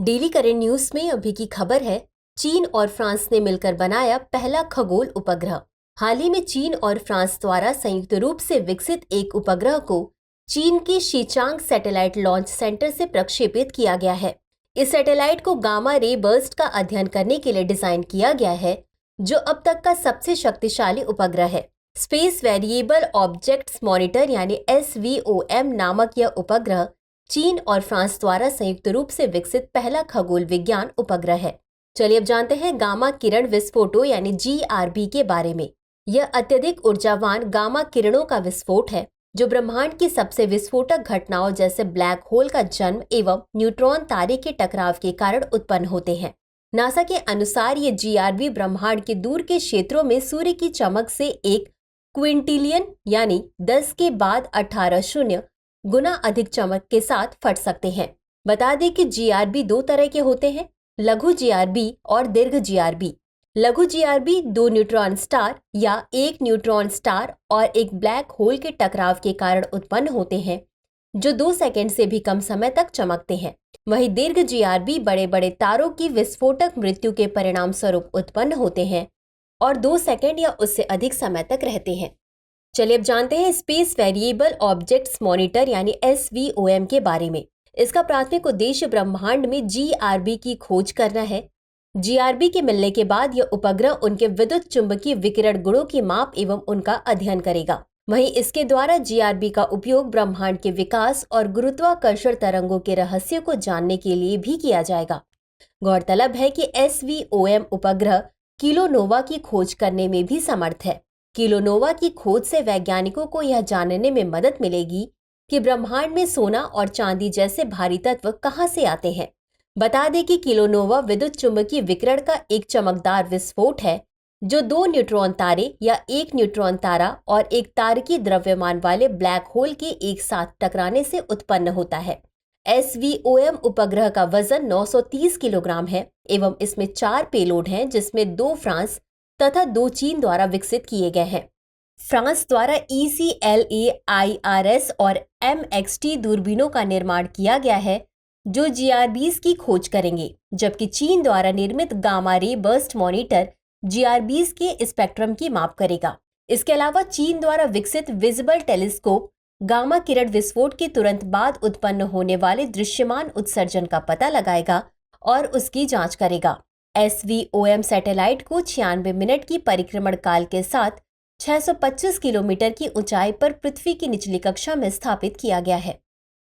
Daily current news में अभी की खबर है, चीन और फ्रांस ने मिलकर बनाया पहला खगोल उपग्रह। हाल ही में चीन और फ्रांस द्वारा संयुक्त रूप से विकसित एक उपग्रह को चीन के शीचांग सैटेलाइट लॉन्च सेंटर से प्रक्षेपित किया गया है। इस सैटेलाइट को गामा रे बर्स्ट का अध्ययन करने के लिए डिजाइन किया गया है, जो अब तक का सबसे शक्तिशाली उपग्रह है। स्पेस वेरिएबल ऑब्जेक्ट्स मॉनिटर यानी SVOM नामक यह उपग्रह चीन और फ्रांस द्वारा संयुक्त रूप से विकसित पहला खगोल विज्ञान उपग्रह है। चलिए अब जानते हैं गामा किरण विस्फोटों यानी GRB के बारे में। यह अत्यधिक ऊर्जावान गामा किरणों का विस्फोट है, जो ब्रह्मांड की सबसे विस्फोटक घटनाओं जैसे ब्लैक होल का जन्म एवं न्यूट्रॉन तारे के टकराव के कारण उत्पन्न होते हैं। नासा के अनुसार ये GRB ब्रह्मांड के दूर के क्षेत्रों में सूर्य की चमक से 1 क्विंटिलियन यानी 10 के बाद 18 शून्य गुना अधिक चमक के साथ फट सकते हैं। बता दें कि GRB दो तरह के होते हैं, लघु GRB और दीर्घ GRB। लघु GRB 2 न्यूट्रॉन स्टार या 1 न्यूट्रॉन स्टार और एक ब्लैक होल के टकराव के कारण उत्पन्न होते हैं, जो 2 सेकंड से भी कम समय तक चमकते हैं। वहीं दीर्घ GRB बड़े बड़े तारों की विस्फोटक मृत्यु के परिणाम स्वरूप उत्पन्न होते हैं और 2 सेकंड या उससे अधिक समय तक रहते हैं। चलिए अब जानते हैं स्पेस वेरिएबल ऑब्जेक्ट्स मॉनिटर यानी SVOM के बारे में। इसका प्राथमिक उद्देश्य ब्रह्मांड में GRB की खोज करना है। GRB के मिलने के बाद यह उपग्रह उनके विद्युत चुंबकीय विकिरण गुणों की माप एवं उनका अध्ययन करेगा। वहीं इसके द्वारा GRB का उपयोग ब्रह्मांड के विकास और गुरुत्वाकर्षण तरंगों के रहस्य को जानने के लिए भी किया जाएगा। गौरतलब है कि SVOM उपग्रह किलोनोवा की खोज करने में भी समर्थ है। किलोनोवा की खोज से वैज्ञानिकों को यह जानने में मदद मिलेगी कि ब्रह्मांड में सोना और चांदी जैसे भारी तत्व कहां से आते हैं। बता दें कि किलोनोवा विद्युत चुंबकीय विकिरण का एक चमकदार विस्फोट है, जो 2 न्यूट्रॉन तारे या 1 न्यूट्रॉन तारा और एक तारकीय द्रव्यमान वाले ब्लैक होल के एक साथ टकराने से उत्पन्न होता है। SVOM उपग्रह का वजन 930 किलोग्राम है एवं इसमें 4 पेलोड हैं, जिसमें 2 फ्रांस तथा 2 चीन द्वारा विकसित किए गए हैं। फ्रांस द्वारा ECLAIRS और MXT दूरबीनों का निर्माण किया गया है, जो GRBs की खोज करेंगे, जबकि चीन द्वारा निर्मित gamma ray burst monitor GRBs के स्पेक्ट्रम की माप करेगा। इसके अलावा चीन द्वारा विकसित विजिबल टेलीस्कोप गामा किरण विस्फोट के तुरंत बाद उत्पन्न होने वाले दृश्यमान उत्सर्जन का पता लगाएगा और उसकी जांच करेगा। SVOM सैटेलाइट को 96 मिनट की परिक्रमण काल के साथ 625 किलोमीटर की ऊंचाई पर पृथ्वी की निचली कक्षा में स्थापित किया गया है।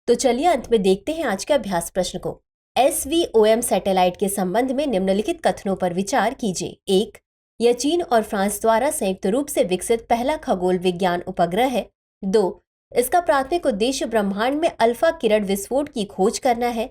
तो चलिए अंत में देखते हैं आज के अभ्यास प्रश्न को। SVOM सैटेलाइट के संबंध में निम्नलिखित कथनों पर विचार कीजिए। 1. यह चीन और फ्रांस द्वारा संयुक्त रूप से विकसित पहला खगोल विज्ञान उपग्रह है। 2. इसका प्राथमिक उद्देश्य ब्रह्मांड में अल्फा किरण विस्फोट की खोज करना है।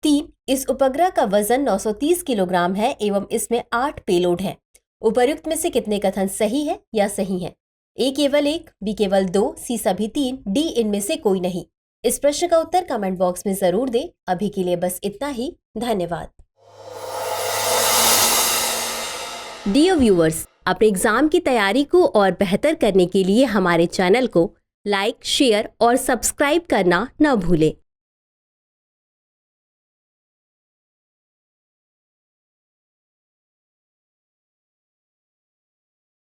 3. इस उपग्रह का वजन 930 किलोग्राम है एवं इसमें 8 पेलोड हैं। उपर्युक्त में से कितने कथन सही है या सही है? A केवल 1, B केवल 2, C सभी 3, D इनमें से कोई नहीं। इस प्रश्न का उत्तर कमेंट बॉक्स में जरूर दें। अभी के लिए बस इतना ही। धन्यवाद। डियर व्यूअर्स, अपने एग्जाम की तैयारी को और बेहतर करने के लिए हमारे चैनल को लाइक, शेयर और सब्सक्राइब करना न भूलें।